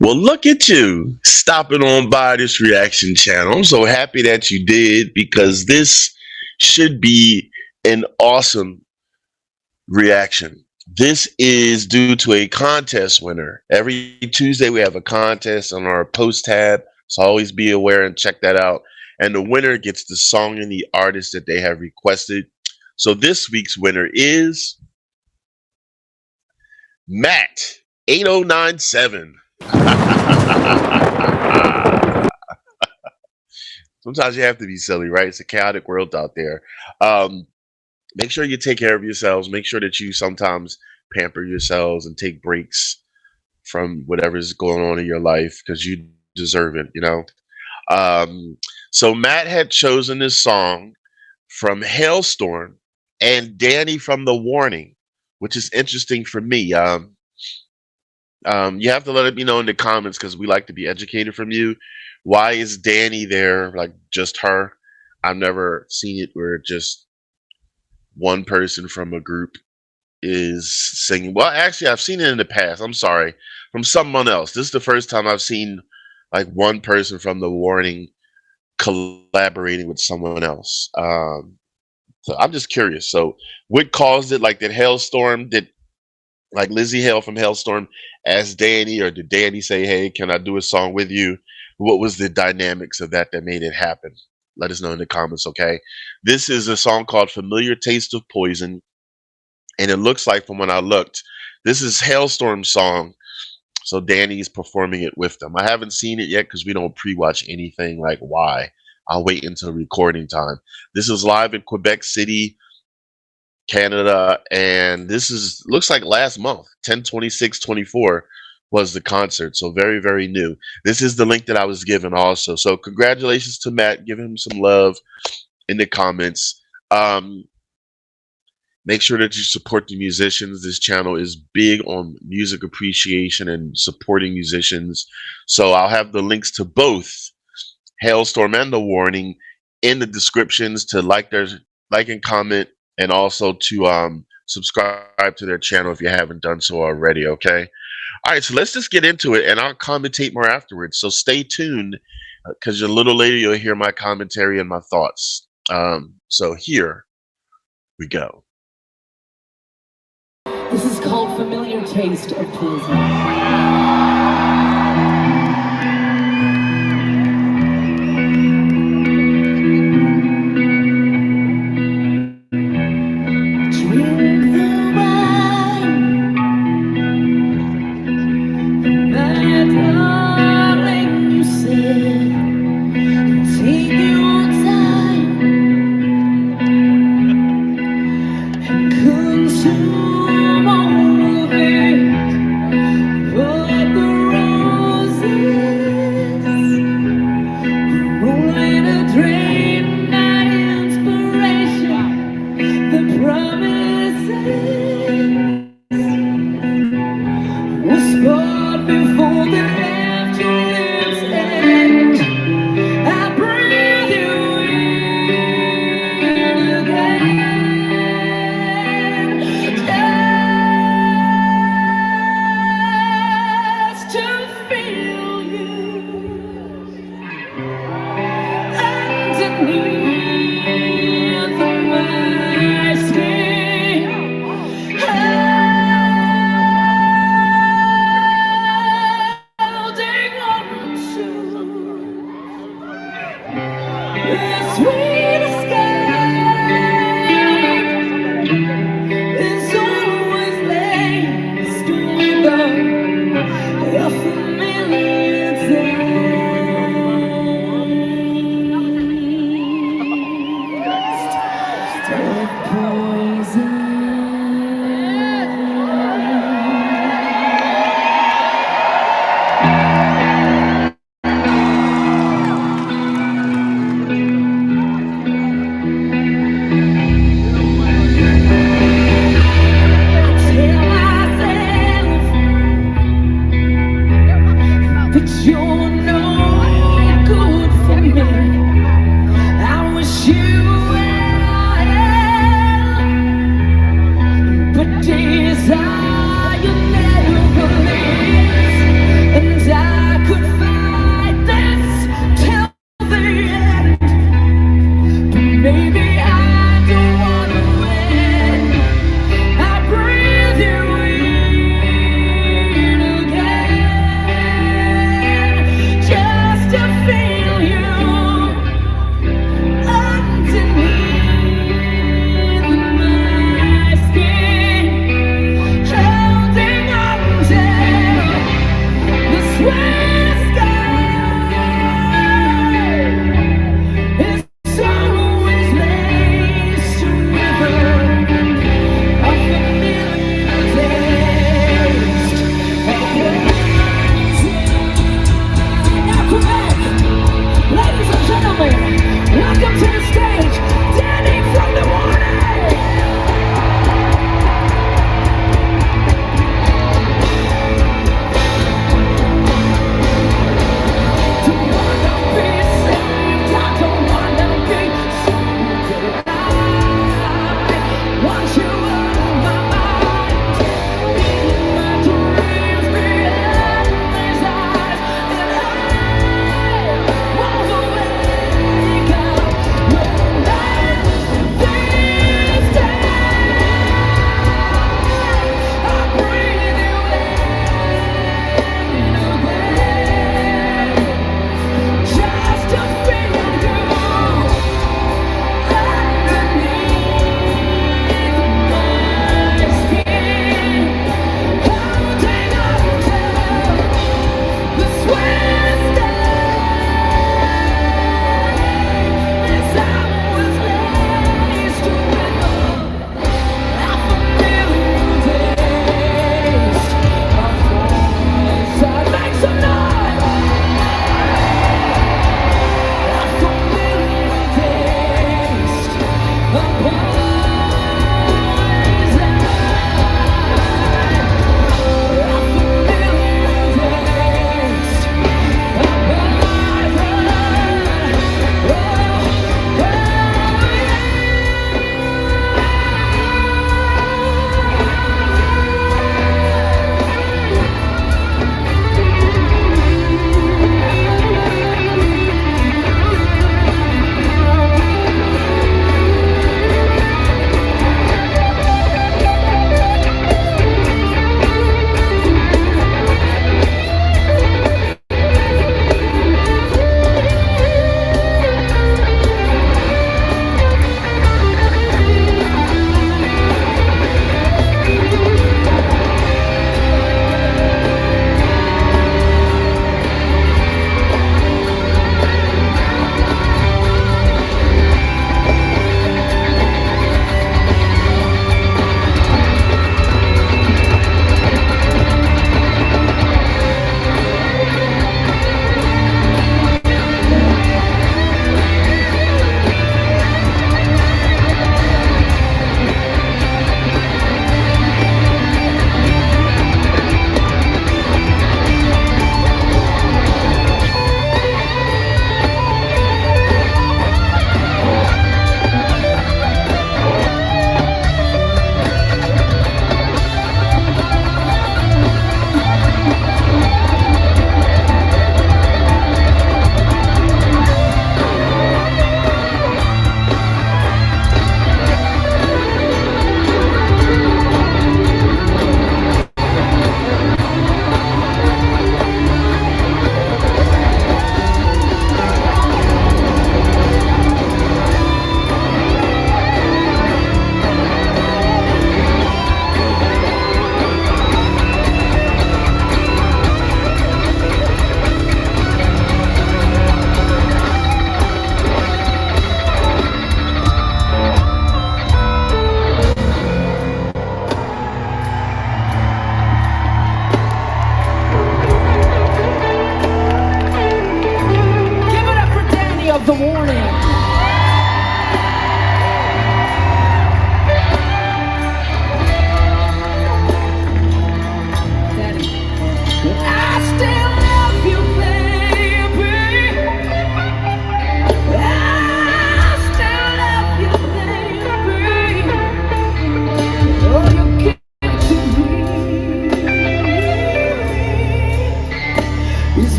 Well, look at you stopping on by this reaction channel. I'm so happy that you did because this should be an awesome reaction. This is due to a contest winner. Every Tuesday, we have a contest on our post tab. So always be aware and check that out. And the winner gets the song and the artist that they have requested. So this week's winner is Matt 8097. Sometimes you have to be silly, right? It's a chaotic world out there. Um, Make sure you take care of yourselves. Make sure that you sometimes pamper yourselves and take breaks from whatever's going on in your life because you deserve it, you know? Um, so Matt had chosen this song from Halestorm and Dany from The Warning, which is interesting for me. You have to let me know in the comments because we like to be educated from you. Why is Dany there, like just her? I've never seen it where just one person from a group is singing. Well, actually, I've seen it in the past. I'm sorry, from someone else. This is the first time I've seen like one person from The Warning collaborating with someone else. So I'm just curious. So, what caused it? Like, did Hailstorm? Did like Lzzy Hale from Halestorm ask Dany, or did Dany say, "Hey, can I do a song with you?" What was the dynamics of that made it happen? Let us know in the comments, okay? This is a song called "Familiar Taste of Poison," and it looks like, from when I looked, this is Hailstorm's song. So Danny's performing it with them. I haven't seen it yet because we don't pre-watch anything. Like, why? I'll wait until recording time. This is live in Quebec City, Canada, and this is looks like last month, 10/26/24 was the concert. So very, very new. This is the link that I was given also. So congratulations to Matt. Give him some love in the comments. Um, Make sure that you support the musicians. This channel is big on music appreciation and supporting musicians. So I'll have the links to both Hailstorm and The Warning in the descriptions to like and comment, and also to subscribe to their channel if you haven't done so already. Okay. All right. So let's just get into it, and I'll commentate more afterwards. So stay tuned because a little later you'll hear my commentary and my thoughts. So here we go. This is called Familiar Taste of Poison. Consume all of it, but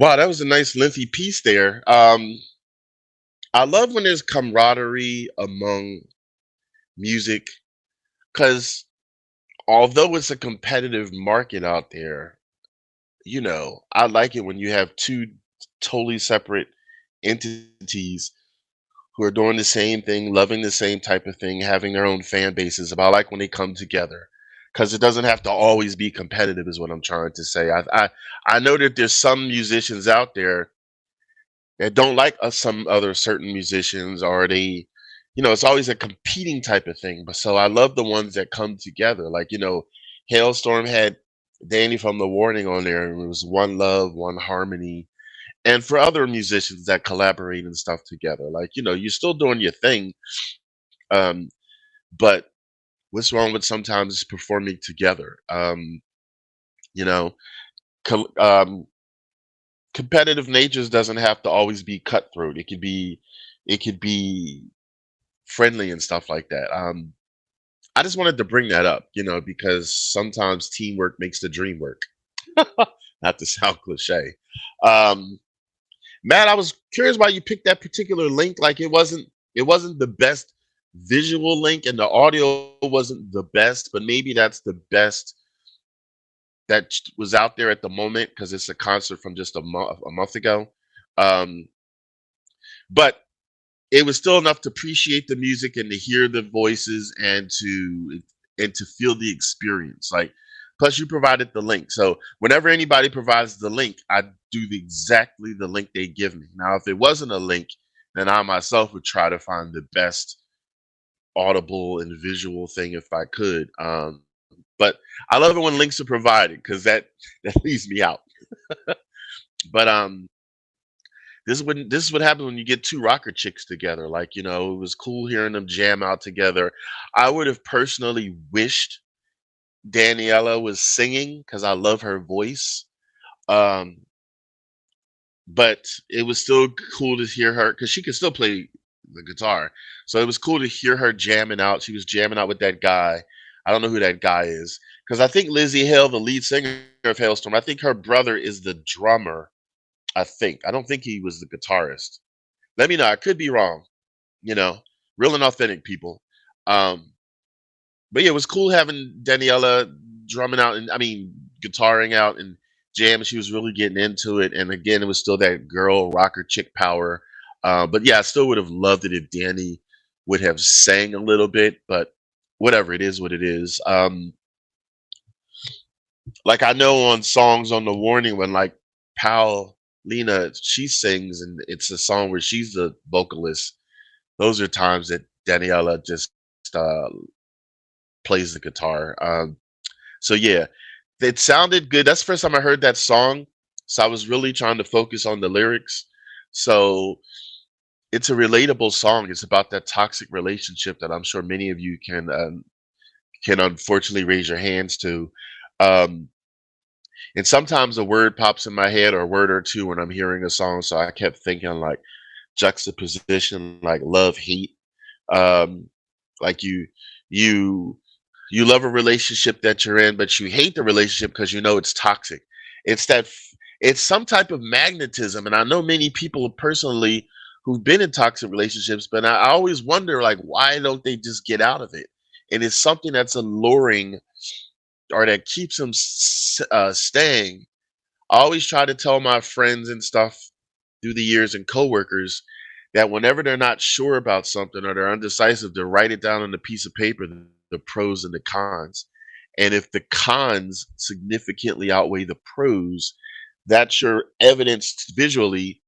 Wow, that was a nice lengthy piece there. I love when there's camaraderie among music because although it's a competitive market out there, I like it when you have two totally separate entities who are doing the same thing, loving the same type of thing, having their own fan bases. But I like when they come together because it doesn't have to always be competitive, is what I'm trying to say. I know that there's some musicians out there that don't like some other certain musicians, or it's always a competing type of thing. But so I love the ones that come together. Like, Hailstorm had Danny from The Warning on there, and it was one love, one harmony. And for other musicians that collaborate and stuff together, like, you're still doing your thing. Um, but what's wrong with sometimes performing together? You know, co- um, Competitive natures doesn't have to always be cutthroat. It could be friendly and stuff like that. I just wanted to bring that up, because sometimes teamwork makes the dream work. Not to sound cliche. Um, Matt, I was curious why you picked that particular link. Like it wasn't the best visual link, and the audio wasn't the best, but maybe that's the best that was out there at the moment because it's a concert from just a month ago. Um, but it was still enough to appreciate the music and to hear the voices and to feel the experience. Like, plus you provided the link, so whenever anybody provides the link, I do exactly the link they give me. Now, if it wasn't a link, then I myself would try to find the best audible and visual thing if I could. But I love it when links are provided because that leaves me out. But this is what happens when you get two rocker chicks together. Like, it was cool hearing them jam out together. I would have personally wished Daniela was singing because I love her voice. Um, but it was still cool to hear her because she could still play the guitar. So it was cool to hear her jamming out. She was jamming out with that guy. I don't know who that guy is because I think Lzzy Hale, the lead singer of Halestorm, I think her brother is the drummer. I think. I don't think he was the guitarist. Let me know. I could be wrong. You know, Real and authentic people. Um, but yeah, it was cool having Daniela drumming out and guitaring out and jamming. She was really getting into it. And again, it was still that girl rocker chick power. But yeah, I still would have loved it if Danny would have sang a little bit, but whatever, it is what it is. Like I know on songs on the Warning when like Pal Lena she sings and it's a song where she's the vocalist. Those are times that Daniela just plays the guitar. So yeah, it sounded good. That's the first time I heard that song. So I was really trying to focus on the lyrics. So it's a relatable song. It's about that toxic relationship that I'm sure many of you can unfortunately raise your hands to. Um, and sometimes a word pops in my head or a word or two when I'm hearing a song. So I kept thinking like juxtaposition, like love, hate. Um, like you you love a relationship that you're in, but you hate the relationship because you know it's toxic. It's that it's some type of magnetism, and I know many people personally who've been in toxic relationships, but I always wonder like why don't they just get out of it? And it's something that's alluring or that keeps them staying. I always try to tell my friends and stuff through the years and coworkers that whenever they're not sure about something or they're undecisive, to write it down on a piece of paper, the pros and the cons. And if the cons significantly outweigh the pros, that's your evidence visually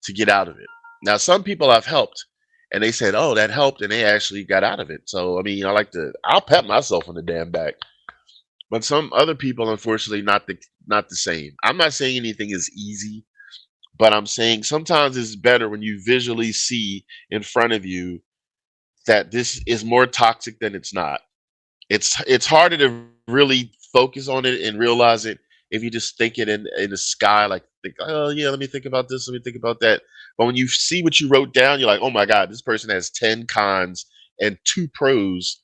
to get out of it. Now, some people I've helped and they said, oh, that helped, and they actually got out of it. So, I'll pat myself on the damn back. But some other people, unfortunately, not the same. I'm not saying anything is easy, but I'm saying sometimes it's better when you visually see in front of you that this is more toxic than it's not. It's harder to really focus on it and realize it if you just think it in the sky, like think, oh yeah, let me think about this, let me think about that. But when you see what you wrote down, you're like, oh my God, this person has 10 cons and two pros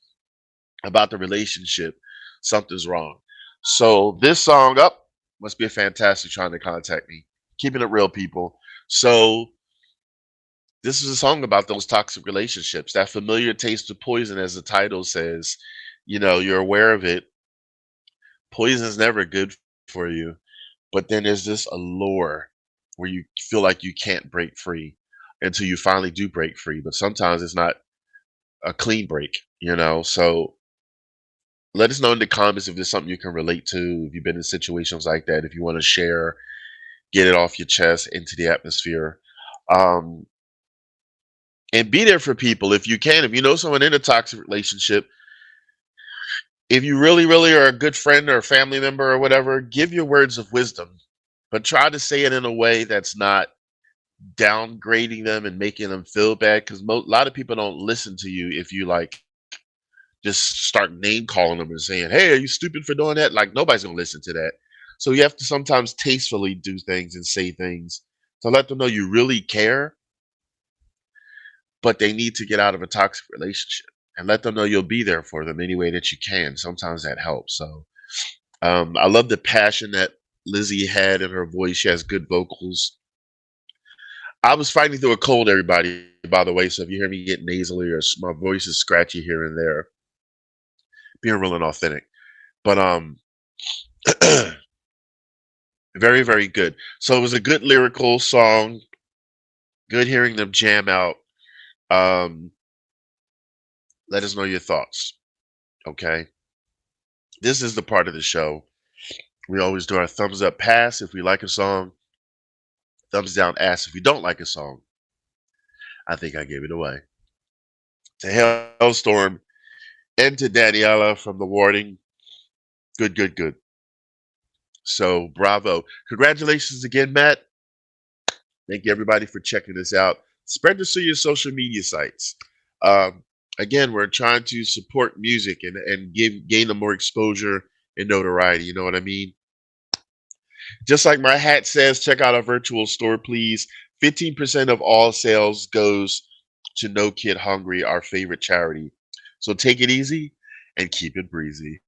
about the relationship. Something's wrong. So this song up must be a fantastic trying to contact me. Keeping it real, people. So this is a song about those toxic relationships. That familiar taste of poison, as the title says. You're aware of it. Poison's never good for you. But then there's this allure where you feel like you can't break free until you finally do break free. But sometimes it's not a clean break. So let us know in the comments if there's something you can relate to, if you've been in situations like that, if you want to share, get it off your chest into the atmosphere. Um, and be there for people if you can. If you know someone in a toxic relationship, if you really, really are a good friend or a family member or whatever, give your words of wisdom, but try to say it in a way that's not downgrading them and making them feel bad. Because a lot of people don't listen to you if you like just start name calling them and saying, "Hey, are you stupid for doing that?" Like nobody's gonna listen to that. So you have to sometimes tastefully do things and say things to let them know you really care, but they need to get out of a toxic relationship and let them know you'll be there for them any way that you can. Sometimes that helps. So I love the passion that Lzzy had in her voice. She has good vocals. I was fighting through a cold, everybody, by the way. So if you hear me get nasally or my voice is scratchy here and there, being real and authentic. But very, very good. So it was a good lyrical song. Good hearing them jam out. Um, let us know your thoughts. Okay. This is the part of the show we always do our thumbs up pass if we like a song, thumbs down ass if we don't like a song. I think I gave it away. To Halestorm and to Daniela from the Warning. Good, good, good. So bravo. Congratulations again, Matt. Thank you everybody for checking this out. Spread this to your social media sites. Um, Again, we're trying to support music and gain them more exposure and notoriety. You know what I mean? Just like my hat says, check out our virtual store, please. 15% of all sales goes to No Kid Hungry, our favorite charity. So take it easy and keep it breezy.